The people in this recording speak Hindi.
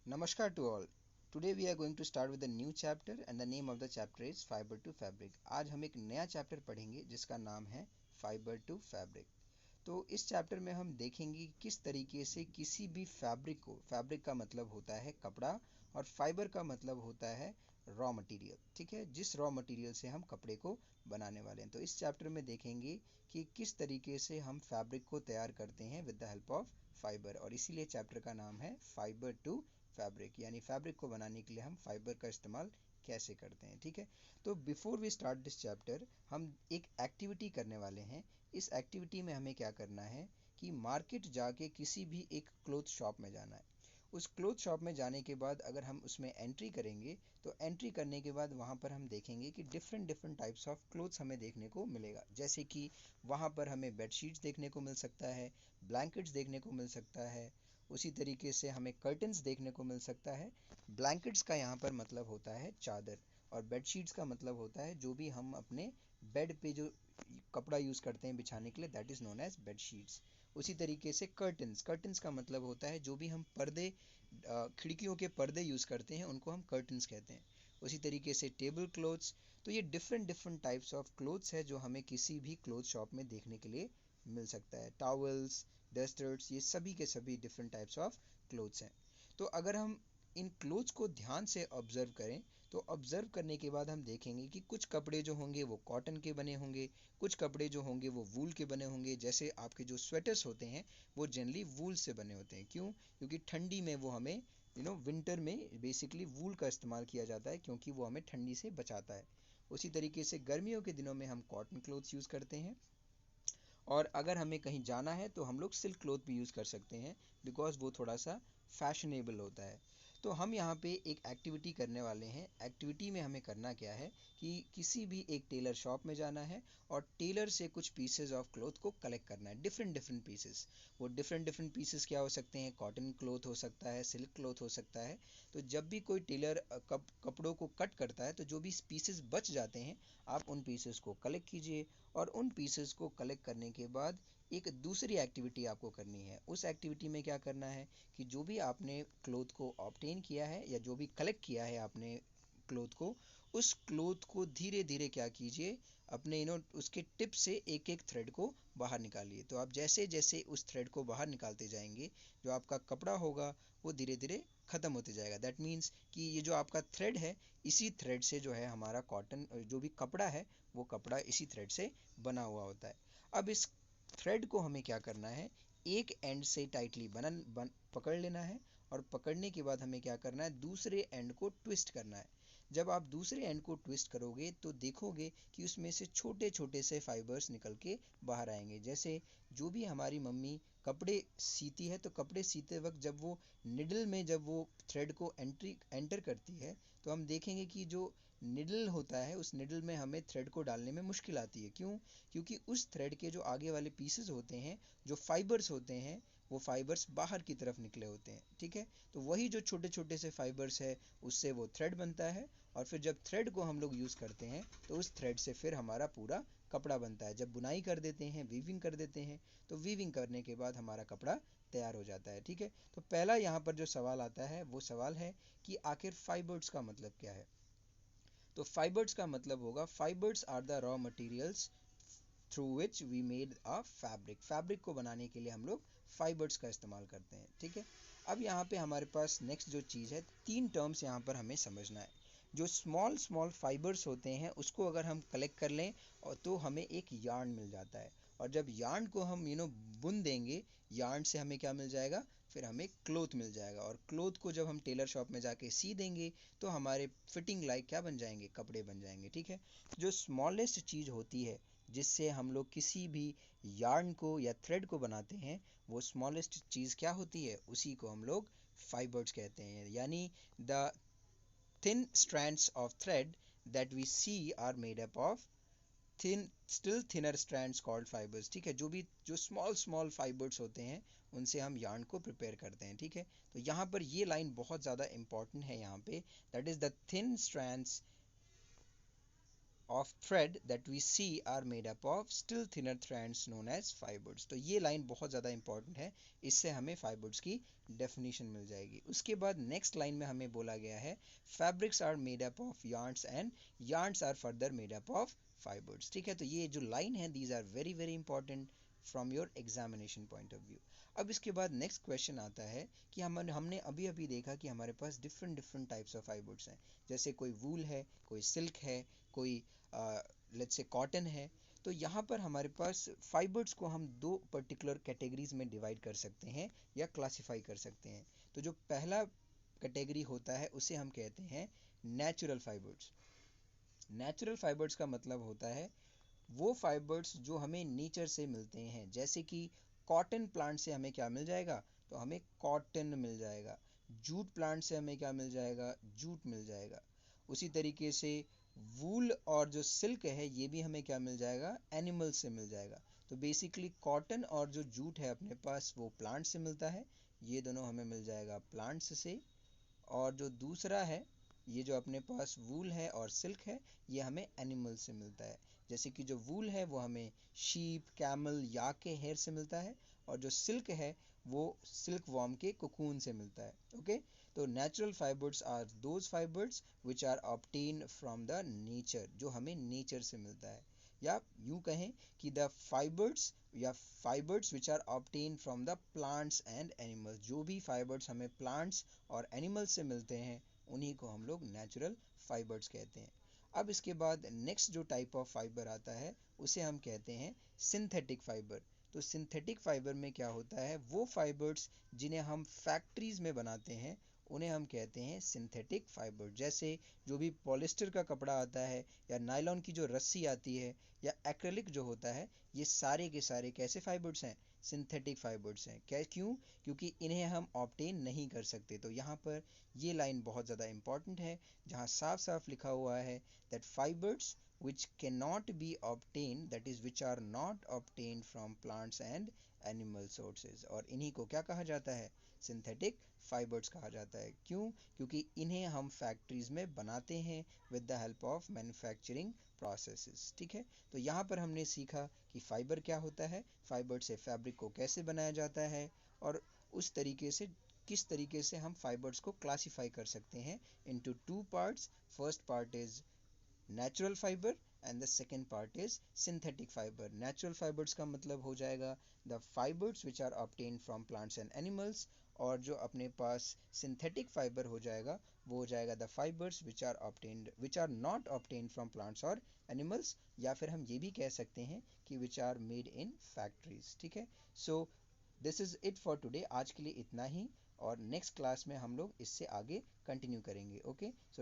Namaskar to all. Today we are going to start with a new chapter and the name of the chapter is Fiber to Fabric. आज हम एक नया चैप्टर पढ़ेंगे जिसका नाम है फाइबर टू फैब्रिक। तो इस चैप्टर में हम देखेंगे कि किस तरीके से किसी भी फैब्रिक को, फैब्रिक का मतलब होता है कपड़ा और फाइबर का मतलब होता है रॉ मटेरियल, ठीक है, जिस रॉ मटेरियल से हम कपड़े को बनाने वाले हैं। तो इस चैप्टर में देखेंगे कि किस तरीके से हम फैब्रिक को तैयार करते हैं with the help of fibre, और इसीलिए चैप्टर का नाम है फाइबर टू फैब्रिक, यानी फैब्रिक को बनाने के लिए हम फाइबर का इस्तेमाल कैसे करते हैं, ठीक है। तो before we start this chapter हम एक एक्टिविटी करने वाले हैं। इस एक्टिविटी में हमें क्या करना है कि मार्केट जाके किसी भी एक क्लोथ शॉप में जाना है। उस क्लोथ शॉप में जाने के बाद अगर हम उसमें एंट्री करेंगे तो एंट्री करने के बाद वहाँ पर हम देखेंगे कि different different types of clothes हमें देखने को मिलेगा। जैसे कि वहाँ पर हमें बेडशीट्स देखने को मिल सकता है, ब्लैंकेट्स देखने को मिल सकता है, उसी तरीके से हमें कर्टन्स देखने को मिल सकता है। ब्लैंकेट्स का यहाँ पर मतलब होता है चादर, और बेडशीट्स का मतलब होता है जो भी हम अपने बेड पे जो कपड़ा यूज़ करते हैं बिछाने के लिए, that is known as bedsheets. उसी तरीके से कर्टन्स, कर्टन्स का मतलब होता है जो भी हम पर्दे, खिड़कियों के पर्दे यूज़ करते हैं उनको हम कर्टन्स कहते हैं। उसी तरीके से टेबल क्लोथ्स। तो ये different different types of clothes है जो हमें किसी भी क्लोथ शॉप में देखने के लिए मिल सकता है। टॉवल्स, डस्टर्स, ये सभी के सभी डिफरेंट टाइप्स ऑफ क्लोथ्स हैं। तो अगर हम इन क्लोथ्स को ध्यान से ऑब्जर्व करें तो ऑब्जर्व करने के बाद हम देखेंगे कि कुछ कपड़े जो होंगे वो कॉटन के बने होंगे, कुछ कपड़े जो होंगे वो वूल के बने होंगे। जैसे आपके जो स्वेटर्स होते हैं वो जनरली वूल से बने होते हैं। क्यों? क्योंकि ठंडी में वो हमें विंटर में बेसिकली वूल का इस्तेमाल किया जाता है क्योंकि वो हमें ठंडी से बचाता है। उसी तरीके से गर्मियों के दिनों में हम कॉटन क्लोथ्स यूज़ करते हैं, और अगर हमें कहीं जाना है तो हम लोग सिल्क क्लोथ भी यूज़ कर सकते हैं बिकॉज वो थोड़ा सा फैशनेबल होता है। तो हम यहाँ पे एक एक्टिविटी करने वाले हैं। एक्टिविटी में हमें करना क्या है कि किसी भी एक टेलर शॉप में जाना है और टेलर से कुछ पीसेस ऑफ क्लोथ को कलेक्ट करना है, डिफरेंट डिफरेंट पीसेस। वो डिफरेंट डिफरेंट पीसेस क्या हो सकते हैं? कॉटन क्लोथ हो सकता है, सिल्क क्लोथ हो सकता है। तो जब भी कोई टेलर कपड़ों को कट करता है तो जो भी पीसेस बच जाते हैं आप उन पीसेस को कलेक्ट कीजिए, और उन पीसेस को कलेक्ट करने के बाद एक दूसरी एक्टिविटी आपको करनी है। उस एक्टिविटी में क्या करना है कि जो भी आपने क्लोथ को ऑब्टेन किया है या जो भी कलेक्ट किया है आपने क्लोथ को, उस क्लोथ को धीरे धीरे क्या कीजिए, अपने उसके टिप से एक एक थ्रेड को बाहर निकालिए। तो आप जैसे जैसे उस थ्रेड को बाहर निकालते जाएंगे जो आपका कपड़ा होगा वो धीरे धीरे ख़त्म होते जाएगा। दैट मीन्स कि ये जो आपका थ्रेड है, इसी थ्रेड से जो है हमारा कॉटन जो भी कपड़ा है वो कपड़ा इसी थ्रेड से बना हुआ होता है। अब इस थ्रेड को हमें क्या करना है, एक एंड से टाइटली पकड़ लेना है, और पकड़ने के बाद हमें क्या करना है, दूसरे एंड को ट्विस्ट करना है। जब आप दूसरे एंड को ट्विस्ट करोगे तो देखोगे कि उसमें से छोटे छोटे से फाइबर्स निकल के बाहर आएंगे। जैसे जो भी हमारी मम्मी कपड़े सीती है तो कपड़े सीते वक्त जब वो निडल में जब वो थ्रेड को एंटर करती है तो हम देखेंगे कि जो निडल होता है उस निडल में हमें थ्रेड को डालने में मुश्किल आती है। क्यों? क्योंकि उस थ्रेड के जो आगे वाले पीसेस होते हैं, जो फाइबर्स होते हैं, वो फाइबर्स बाहर की तरफ निकले होते हैं, ठीक है। तो वही जो छोटे छोटे से फाइबर्स है उससे वो थ्रेड बनता है, और फिर जब थ्रेड को हम लोग यूज़ करते हैं तो उस थ्रेड से फिर हमारा पूरा कपड़ा बनता है। जब बुनाई कर देते हैं, वीविंग कर देते हैं, तो वीविंग करने के बाद हमारा कपड़ा तैयार हो जाता है, ठीक है। तो पहला यहाँ पर जो सवाल आता है वो सवाल है कि आखिर फाइबर्स का मतलब क्या है। तो फाइबर्स का मतलब होगा, fibres are the raw materials through which we made a fabric. Fabric को बनाने के लिए हम लोग फाइबर्स का इस्तेमाल करते हैं, ठीक है। अब यहाँ पे हमारे पास नेक्स्ट जो चीज़ है, तीन टर्म्स यहाँ पर हमें समझना है। जो स्मॉल स्मॉल फाइबर्स होते हैं उसको अगर हम कलेक्ट कर लें और तो हमें एक यार्न मिल जाता है, और जब यार्न को हम बुन देंगे, यार्न से हमें क्या मिल जाएगा, फिर हमें क्लोथ मिल जाएगा, और क्लोथ को जब हम टेलर शॉप में जाके सी देंगे तो हमारे फिटिंग लाइक क्या बन जाएंगे, कपड़े बन जाएंगे, ठीक है। जो स्मॉलेस्ट चीज़ होती है जिससे हम लोग किसी भी यार्न को या थ्रेड को बनाते हैं, वो स्मॉलेस्ट चीज़ क्या होती है, उसी को हम लोग फाइबर्स कहते हैं। यानी the thin strands of thread that we see are made up of thin still thinner strands called fibres, ठीक है। जो भी जो स्मॉल स्मॉल फाइबर्स होते हैं उनसे हम यार्न को प्रिपेयर करते हैं, ठीक है। तो यहाँ पर ये लाइन बहुत ज़्यादा इंपॉर्टेंट है यहाँ पे, that is the thin strands of thread that we see are made up of still thinner strands known as fibers। तो ये लाइन बहुत ज़्यादा इंपॉर्टेंट है, इससे हमें फाइबर्स की डेफिनेशन मिल जाएगी। उसके बाद नेक्स्ट लाइन में हमें बोला गया है fabrics are made up of yarns and yarns are further made up of fibres. ठीक है, तो ये जो लाइन है these are very very important from your examination point of view. अब इसके बाद नेक्स्ट क्वेश्चन आता है कि हमने अभी अभी देखा कि हमारे पास different different types of fibres हैं, जैसे कोई वूल है, कोई सिल्क है, कोई लेट्स से कॉटन है। तो यहाँ पर हमारे पास फाइबर्स को हम दो पर्टिकुलर कैटेगरीज में डिवाइड कर सकते हैं या क्लासिफाई कर सकते हैं। तो जो पहला कैटेगरी होता है उसे हम कहते हैं नेचुरल फाइबर्स। नेचुरल फाइबर्स का मतलब होता है वो फाइबर्स जो हमें नेचर से मिलते हैं, जैसे कि कॉटन प्लांट से हमें क्या मिल जाएगा, तो हमें कॉटन मिल जाएगा। जूट प्लांट से हमें क्या मिल जाएगा, जूट मिल जाएगा। उसी तरीके से वूल और जो सिल्क है ये भी हमें क्या मिल जाएगा, एनिमल से मिल जाएगा। तो बेसिकली कॉटन और जो जूट है अपने पास वो प्लांट से मिलता है, ये दोनों हमें मिल जाएगा प्लांट्स से। और जो दूसरा है, ये जो अपने पास वूल है और सिल्क है, ये हमें एनिमल से मिलता है। जैसे कि जो वूल है वो हमें शीप, कैमल, याक के हेयर से मिलता है, और जो सिल्क है वो सिल्क वॉर्म के कोकून से मिलता है। ओके, तो natural fibres are those fibres which are obtain from the nature, जो हमें नेचर से मिलता है। या यूं कहें कि द फाइबर्स या fibres which are obtain from the plants and animals, जो भी फाइबर्स हमें प्लांट्स और एनिमल्स से मिलते हैं उन्हीं को हम लोग नेचुरल फाइबर्स कहते हैं। अब इसके बाद नेक्स्ट जो टाइप ऑफ फाइबर आता है उसे हम कहते हैं सिंथेटिक फाइबर। तो सिंथेटिक फाइबर में क्या होता है, वो फाइबर्स जिन्हें हम फैक्ट्रीज में बनाते हैं उन्हें हम कहते हैं सिंथेटिक फाइबर। जैसे जो भी पॉलिस्टर का कपड़ा आता है, या नायलॉन की जो रस्सी आती है, या एक्रेलिक जो होता है, ये सारे के सारे कैसे फाइबर्स हैं, सिंथेटिक फाइबर्स हैं। क्या, क्यों, क्योंकि इन्हें हम ऑब्टेन नहीं कर सकते। तो यहाँ पर ये लाइन बहुत ज़्यादा इंपॉर्टेंट है, जहाँ साफ साफ लिखा हुआ है that fibers which cannot be obtained, that is which are not obtained from plants and animal sources, और इन्हीं को क्या कहा जाता है, सिंथेटिक फाइबर्स कहा जाता है। क्यों, क्योंकि इन्हें हम फैक्ट्रीज में बनाते हैं with the help of manufacturing processes. ठीक है, तो यहाँ पर हमने सीखा कि फाइबर क्या होता है, फाइबर से फैब्रिक को कैसे बनाया जाता है, और उस तरीके से किस तरीके से हम फाइबर्स को क्लासिफाई कर सकते हैं into two parts. First part is natural fibre and the second part is synthetic fibre. Natural fibres का मतलब हो जाएगा the fibres which are obtain from plants and animals, और जो अपने पास सिंथेटिक फाइबर हो जाएगा वो हो जाएगा the fibres which are not obtain from plants और एनिमल्स, या फिर हम ये भी कह सकते हैं कि which are made in factories. ठीक है, so this is it for today. आज के लिए इतना ही, और नेक्स्ट क्लास में हम लोग इससे आगे कंटिन्यू करेंगे। ओके, सो